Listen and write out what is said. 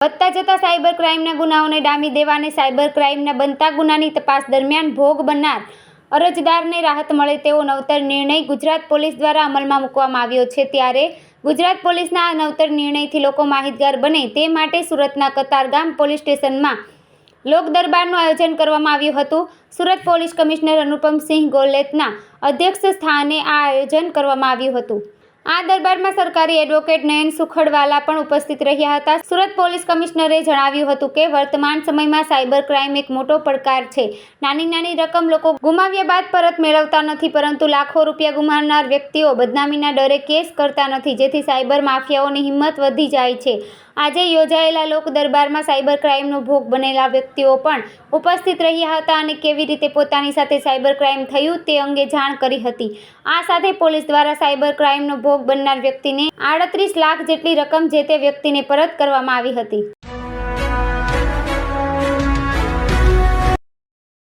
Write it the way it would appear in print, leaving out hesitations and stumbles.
વધતા જતા સાયબર ક્રાઇમના ગુનાઓને ડામી દેવા અને સાયબર ક્રાઇમના બનતા ગુનાની તપાસ દરમિયાન ભોગ બનનાર અરજદારને રાહત મળે તેવો નવતર નિર્ણય ગુજરાત પોલીસ દ્વારા અમલમાં મૂકવામાં આવ્યો છે। ત્યારે ગુજરાત પોલીસના આ નવતર નિર્ણયથી લોકો માહિતગાર બને તે માટે સુરતના કતારગામ પોલીસ સ્ટેશનમાં લોક દરબારનું આયોજન કરવામાં આવ્યું હતું। સુરત પોલીસ કમિશનર અનુપમસિંહ ગોલેતના અધ્યક્ષ સ્થાને આ આયોજન કરવામાં આવ્યું હતું। આ દરબારમાં સરકારી એડવોકેટ નયન સુખડવાલા પણ ઉપસ્થિત રહ્યા હતા। સુરત પોલીસ કમિશનરે જણાવ્યું હતું કે વર્તમાન સમયમાં સાયબર ક્રાઇમ એક મોટો પડકાર છે। નાની નાની રકમ લોકો ગુમાવ્યા બાદ પરત મેળવતા નથી, પરંતુ લાખો રૂપિયા ગુમાવનાર વ્યક્તિઓ બદનામીના ડરે કેસ કરતા નથી, જેથી સાયબર માફિયાઓની હિંમત વધી જાય છે। આજે યોજાયેલા લોક દરબારમાં સાયબર ક્રાઇમનો ભોગ બનેલા વ્યક્તિઓ પણ ઉપસ્થિત રહ્યા હતા અને કેવી રીતે પોતાની સાથે સાયબર ક્રાઇમ થયું તે અંગે જાણ કરી હતી। આ સાથે પોલીસ દ્વારા સાયબર ક્રાઇમનો ભોગ બનનાર વ્યક્તિને 38 લાખ જેટલી રકમ જે તે વ્યક્તિને પરત કરવામાં આવી હતી।